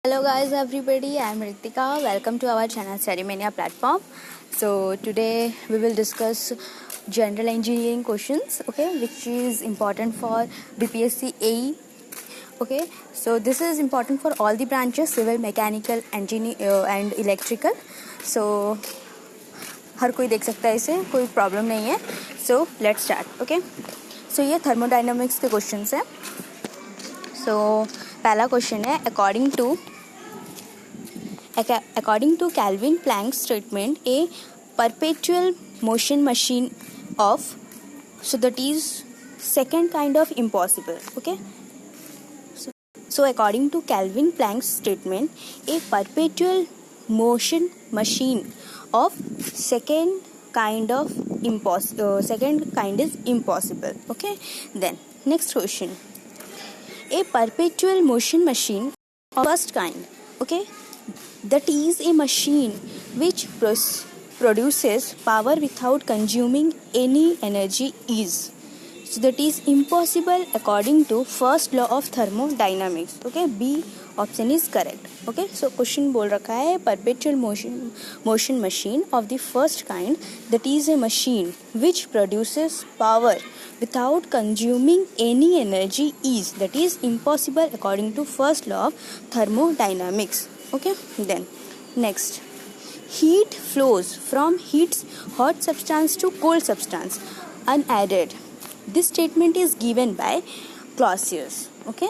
Hello guys, everybody. I'm Ritika. Welcome to our channel Study Mania platform. So today we will discuss general engineering questions, okay, which is important for BPSC AE. Okay, so this is important for all the branches: civil, mechanical, engineer and electrical. So हर कोई देख सकता है इसे, कोई problem नहीं है. So let's start. Okay. So ये thermodynamics के क्वेश्चंस हैं. So पहला क्वेश्चन है According to Calvin Planck's statement, a perpetual motion machine of, so that is second kind of impossible. Okay. So according to Calvin Planck's statement, a perpetual motion machine of second kind is impossible. Okay. Then next question, a perpetual motion machine of first kind. Okay. That is a machine which produces power without consuming any energy is. So that is impossible according to first law of thermodynamics. Okay, B option is correct. Okay, so question बोल रखा है perpetual motion machine of the first kind, that is a machine which produces power without consuming any energy is, that is impossible according to first law of thermodynamics. Okay, then next, heat flows from hot substance to cold substance unaided. This statement is given by Clausius. Okay,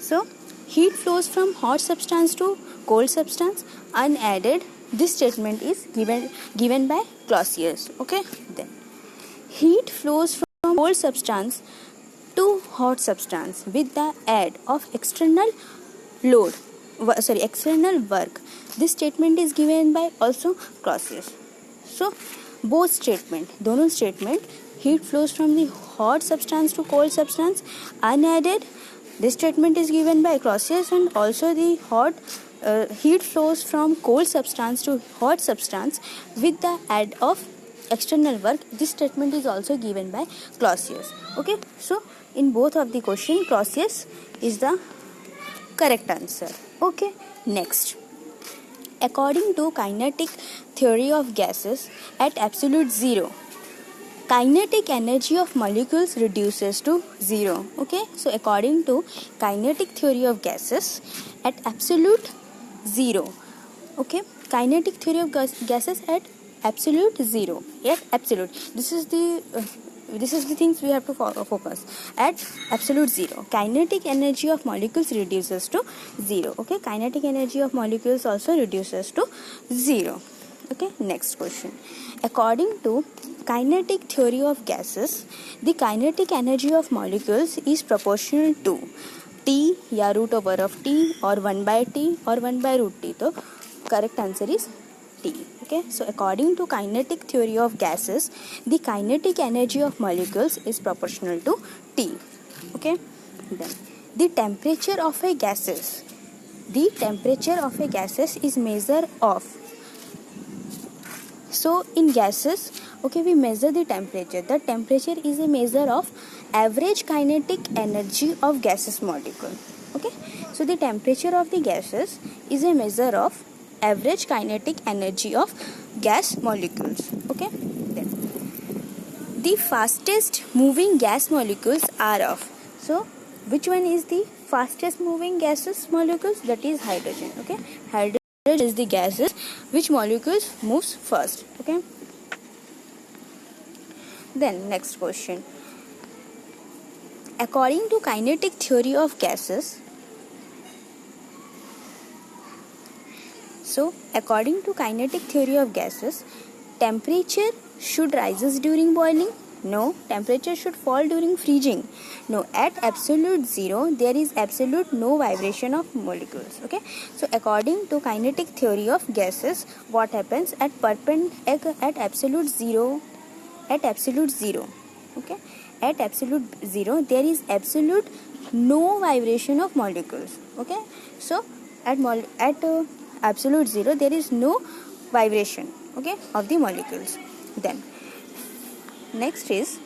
so heat flows from hot substance to cold substance unaided. This statement is given by Clausius. Okay, then heat flows from cold substance to hot substance with the aid of external work. This statement is given by also Clausius. So both दोनों statement, heat flows from the hot substance to cold substance unaided. This statement is given by Clausius, and also the heat flows from cold substance to hot substance with the aid of external work. This statement is also given by Clausius. Okay, so in both of the question, Clausius is the correct answer. Okay, next, according to kinetic theory of gases at absolute zero, kinetic energy of molecules reduces to zero. Okay, so according to kinetic theory of gases at absolute zero, okay, kinetic theory of gases at absolute zero, at absolute, this is the things we have to focus. At absolute zero, kinetic energy of molecules reduces to zero. Okay, kinetic energy of molecules also reduces to zero. Okay, next question, according to kinetic theory of gases, the kinetic energy of molecules is proportional to T या root over of T or 1 by T or 1 by root T. So correct answer is T. Okay, so according to kinetic theory of gases, the kinetic energy of molecules is proportional to T. Okay, then the temperature of a gases is measure of, so in gases, okay, we measure the temperature. The temperature is a measure of average kinetic energy of gaseous molecule. Okay, so the temperature of the gases is a measure of average kinetic energy of gas molecules. Okay, then the fastest moving gas molecules are of, so which one is the fastest moving gaseous molecules? That is hydrogen. Okay, hydrogen is the gases which molecules moves first. Okay, then next question, according to kinetic theory of gases, so according to kinetic theory of gases, temperature should rises during boiling? No. Temperature should fall during freezing? No. At absolute zero, there is absolute no vibration of molecules. Okay, so according to kinetic theory of gases, what happens at absolute zero? At absolute zero, okay, at absolute zero, there is absolute no vibration of molecules. Okay, so at absolute zero, there is no vibration, okay, of the molecules. Then next is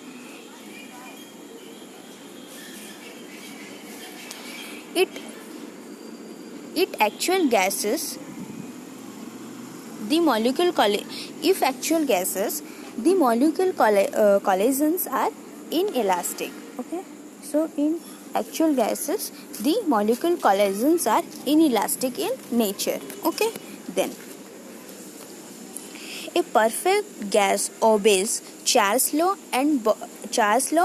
it actual gases, the molecule if actual gases, the molecule collisions are inelastic. Okay, so in actual gases, the molecule collisions are inelastic in nature. Okay, then a perfect gas obeys Charles law and Boyle's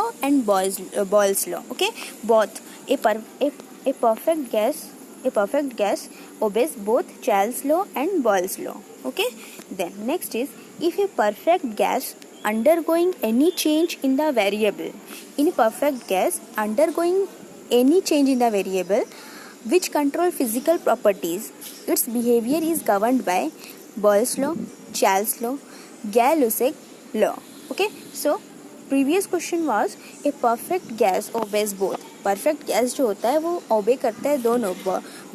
law. Okay, both a perfect gas obeys both Charles law and Boyle's law. Okay, then next is, if a perfect gas undergoing any change in the variable, in a perfect gas undergoing any change in the variable which control physical properties, its behavior is governed by Boyle's law, Charles law, Gay-Lussac law. Okay, so previous question was a perfect gas obeys both. perfect gas जो होता है वो ओबे करता है दोनों,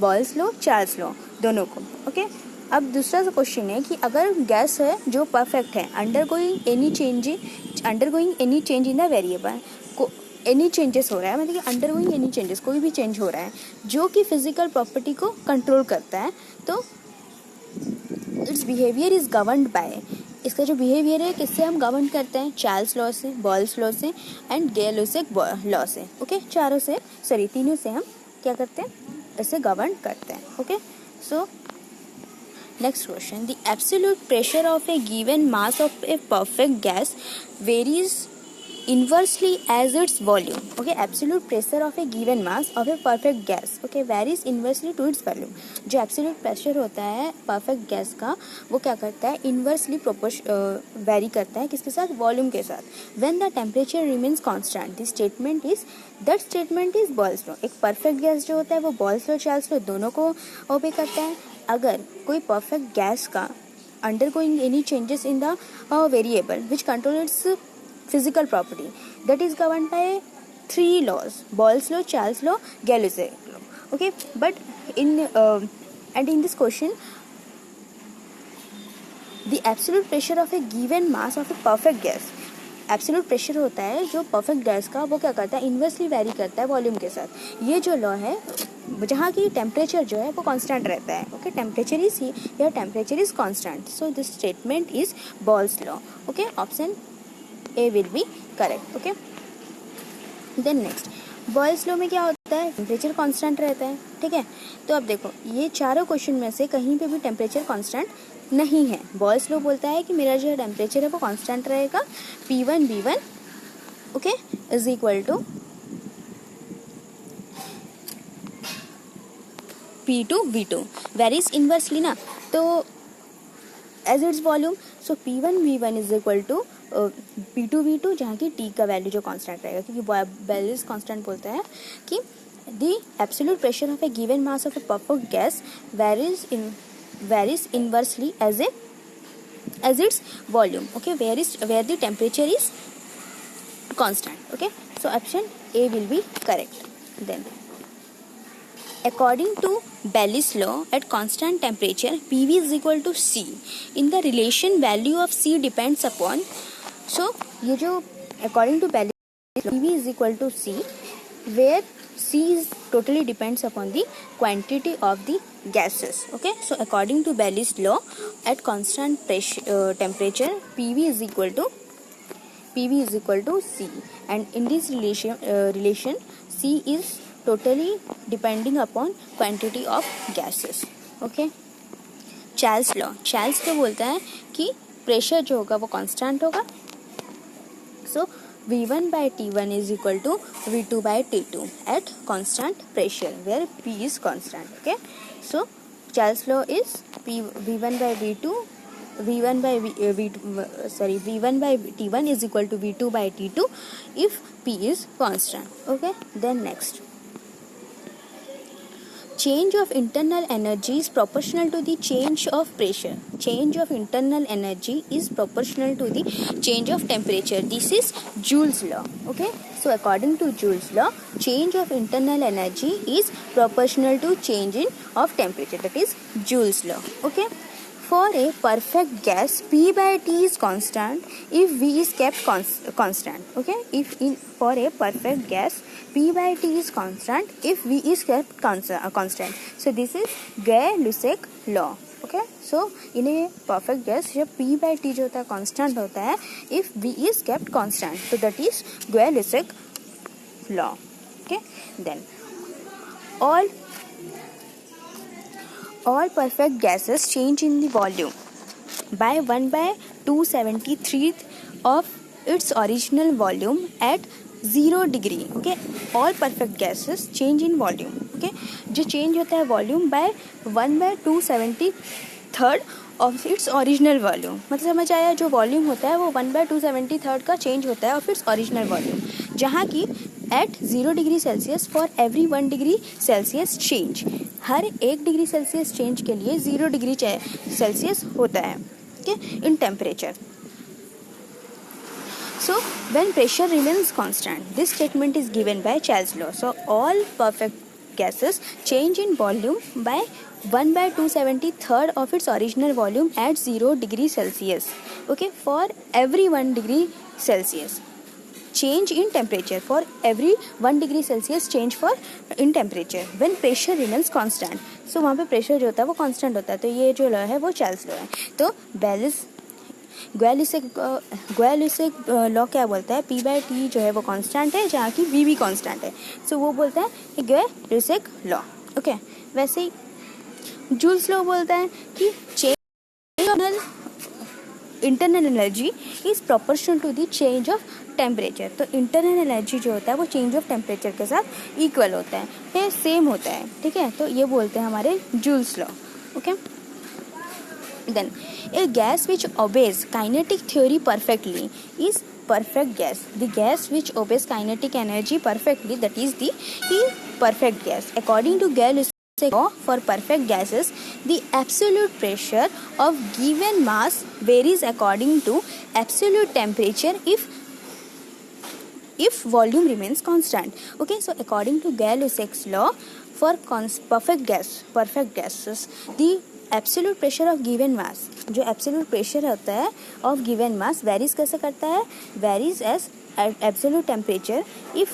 boils law, Charles law, दोनों को. ओके, अब दूसरा क्वेश्चन है कि अगर गैस है जो परफेक्ट है, undergoing any change in the variable, को एनी चेंजेस हो रहा है, मतलब कि अंडरगोइंग एनी चेंजेस, कोई भी चेंज हो रहा है जो कि फिजिकल प्रॉपर्टी को कंट्रोल करता है, तो it's behaviour is governed bye, इसका जो बिहेवियर है किससे हम गवर्न करते हैं, चार्ल्स लॉ से, बॉयल्स लॉ से एंड गै-लुसेक लॉ से. ओके, तीनों से हम क्या करते हैं, इसे गवर्न करते हैं. Okay, so next question, the absolute pressure of a given mass of a perfect gas varies inversely as its volume. Okay, absolute pressure of a given mass of a perfect gas, okay, varies inversely to its volume. जो absolute pressure होता है perfect gas का, वो क्या करता है, inversely vary करता है किसके साथ, volume के साथ. when the temperature remains constant, the statement is Boyle's law. एक perfect gas जो होता है वो Boyle's law, Charles law दोनों को obey करता है. अगर कोई परफेक्ट गैस का undergoing any changes in the variable which control its physical property, that is govern by 3 laws, Boyle's law, Charles law, Gay-Lussac law. Okay, but in this question the absolute pressure of a given mass of a perfect gas, absolute pressure होता है जो perfect gas का, वो क्या करता है, inversely vary करता है वॉल्यूम के साथ. ये जो लॉ है जहाँ की टेम्परेचर जो है वो कांस्टेंट रहता है. Okay, temperature is constant, so this statement is Boyle's law. Okay, option A will be correct. Okay, then next, Boyle's law में क्या होता है, टेम्परेचर कांस्टेंट रहता है. ठीक है, तो अब देखो ये चारों क्वेश्चन में से कहीं पे भी टेम्परेचर कांस्टेंट नहीं है. बॉयल्स लॉ बोलता है कि मेरा जो टेम्परेचर है वो कांस्टेंट रहेगा, P1 V1 okay is equal to P2 V2, varies inversely ना, तो as it's volume, so P1 V1 is equal to P2 V2, जहाँ की T का वैल्यू जो कांस्टेंट रहेगा, क्योंकि बेलिस कांस्टेंट बोलता है कि the absolute pressure of a given mass of a perfect gas varies inversely as its volume. Okay, where the temperature is constant. Okay, so option A will be correct. Then according to Bayes' law, at constant temperature PV is equal to C. In the relation, value of C depends upon, so ये जो according to Bayes' law, PV is equal to C, where C is totally depends upon the quantity of the gases. Okay, so according to Bayes' law, at constant temperature PV is equal to C, and in this relation C is totally depending upon quantity of gases. Okay, Charles law बोलता है कि pressure जो होगा वो constant होगा, so V1 by T1 is equal to V2 by T2 at constant pressure where P is constant. Okay, so Charles law is V1 by T1 is equal to V2 by T2 if P is constant. Okay, then next, change of internal energy is proportional to the change of pressure. Change of internal energy is proportional to the change of temperature. This is Joule's law. Okay, so according to Joule's law, change of internal energy is proportional to change of temperature. That is Joule's law. Okay, For a perfect gas, P by T is constant if V is kept constant. Okay, for a perfect gas, P by T is constant if V is kept constant. So this is Gay-Lussac law. Okay, so in a perfect gas, जब P by T जो होता है constant होता है if V is kept constant. So that is Gay-Lussac law. Okay, then all perfect gases change in the volume by 1/273 of its original volume at 0 degree. Okay, all perfect gases change in volume. Okay, जो change होता है volume by 1/273 of its original volume. मतलब समझ आया, जो volume होता है वो 1/273 का change होता है of its original volume, जहाँ की at 0 degree Celsius for every 1 degree Celsius change. Her 1 degree Celsius change के लिए 0 डिग्री सेल्सियस होता है. Okay, in temperature. So when pressure remains constant, this statement is given by Charles' law. So all perfect gases change in volume by 1/273 of its original volume at 0 degree Celsius. Okay, for every 1 degree Celsius. Change in temperature for every 1 degree Celsius change for in temperature when pressure remains constant. So वहाँ पे pressure जो होता है वो constant होता है. तो ये जो law है वो Charles law है. तो Gay-Lussac law क्या बोलता है, P by T जो है वो constant है जहाँ की V भी constant है. So वो बोलता है Gay-Lussac law. Okay, वैसे ही Joule's law बोलता है कि internal energy is proportional to the change of temperature. तो इंटरनल एनर्जी जो होता है वो चेंज ऑफ टेम्परेचर के साथ इक्वल होता है, ये सेम होता है. ठीक है, तो ये बोलते हैं हमारे Joule's law. Okay, then a gas which obeys kinetic theory perfectly is perfect gas. The gas which obeys kinetic energy perfectly, that is the perfect gas. According to Gay-Lussac law, for perfect gases, the absolute pressure of given mass varies according to absolute temperature if volume remains constant. Okay, so according to Gay-Lussac's law, for perfect gases, the absolute pressure of given mass, जो absolute pressure होता है of given mass varies कैसे करता है, varies as absolute temperature. if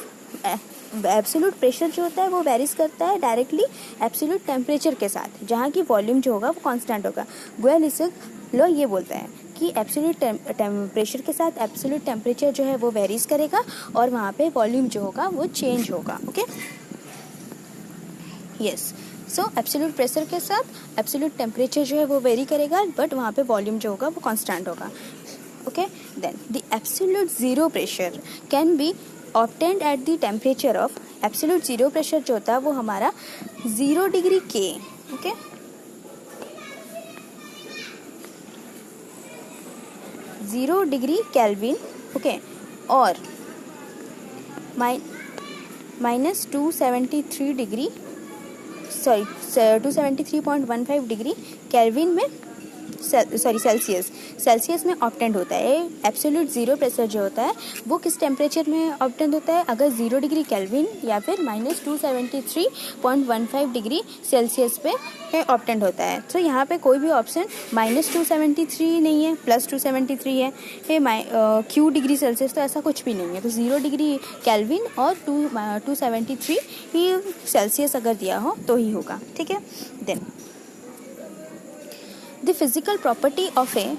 absolute pressure जो होता है वो वेरीज करता है डायरेक्टली एब्सोल्यूट टेम्परेचर के साथ, जहाँ की वॉल्यूम जो होगा वो कांस्टेंट होगा. Gay-Lussac लॉ ये बोलता है कि एब्सोल्यूट प्रेशर के साथ एब्सोल्यूट टेम्परेचर जो है वो वेरीज करेगा और वहाँ पे वॉल्यूम जो होगा वो चेंज होगा. ओके, यस, सो एब्सोल्यूट प्रेशर के साथ एब्सोल्यूट टेम्परेचर जो है वो वेरी करेगा बट वहाँ पे वॉल्यूम जो होगा वो कांस्टेंट होगा. Okay, then the absolute zero pressure can be obtained at the temperature of absolute zero pressure जो होता है वो हमारा 0 degree K. Okay, 0 degree kelvin. Okay, और माइनस 273 डिग्री 273.15 डिग्री केल्विन में सेल्सियस में ऑब्टेंड होता है. एब्सोल्यूट जीरो प्रेशर जो होता है वो किस टेम्परेचर में ऑब्टेंड होता है, अगर 0 डिग्री केल्विन या फिर माइनस 273.15 डिग्री सेल्सियस पे ऑब्टेंड होता है. तो यहाँ पे कोई भी ऑप्शन माइनस 273 नहीं है, प्लस 273 है, क्यू डिग्री सेल्सियस, तो ऐसा कुछ भी नहीं है. तो 0 डिग्री केल्विन और 273 ही सेल्सियस अगर दिया हो तो ही होगा. ठीक है, then the physical properties of a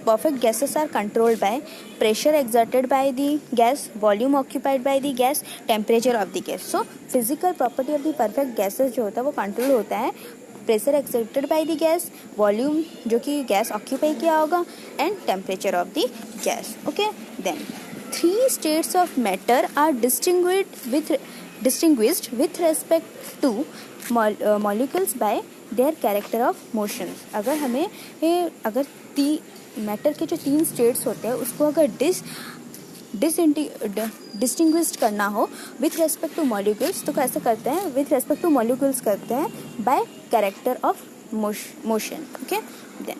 perfect gases are controlled by pressure exerted by the gas, volume occupied by the gas, temperature of the gas. So physical property of the perfect gases जो होता है वो control होता है pressure exerted by the gas, volume जो कि gas occupy किया होगा, and temperature of the gas. Okay, then 3 states of matter are distinguished with respect to molecules by their character of motion. अगर हमें मैटर के जो 3 स्टेट्स होते हैं उसको अगर डिस्टिंग्विश्ड करना हो विथ रेस्पेक्ट टू मॉलिक्यूल्स, तो कैसे करते हैं, विथ रेस्पेक्ट टू मॉलिक्यूल्स करते हैं by character of motion. Okay, then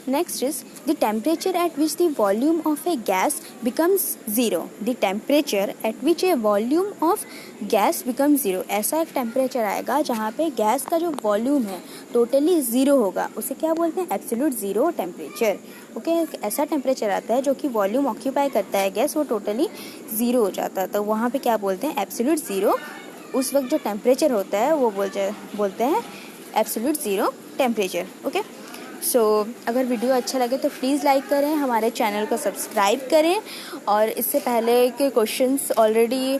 Next is the temperature at which the volume of a gas becomes zero. The temperature at which a volume of gas becomes zero. ऐसा एक temperature आएगा जहाँ पे gas का जो volume है totally zero होगा, उसे क्या बोलते हैं? Absolute zero temperature. ओके, ऐसा टेम्परेचर आता है जो कि वॉल्यूम ऑक्यूपाई करता है गैस, वो टोटली ज़ीरो हो जाता है, तो वहाँ पे क्या बोलते हैं? Absolute zero. उस वक्त जो टेम्परेचर होता है वो बोलते हैं एब्सोल्यूट ज़ीरो टेम्परेचर. ओके, सो अगर वीडियो अच्छा लगे तो प्लीज़ लाइक करें, हमारे चैनल को सब्सक्राइब करें, और इससे पहले के क्वेश्चंस ऑलरेडी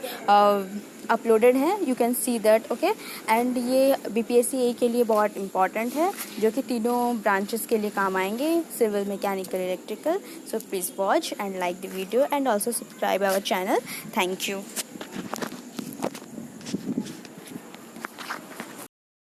अपलोडेड हैं, you can see that. Okay, and ये BPSC के लिए बहुत इंपॉर्टेंट है, जो कि तीनों ब्रांचेस के लिए काम आएंगे, civil, mechanical, electrical. So please watch and like the video and also subscribe our channel. Thank you.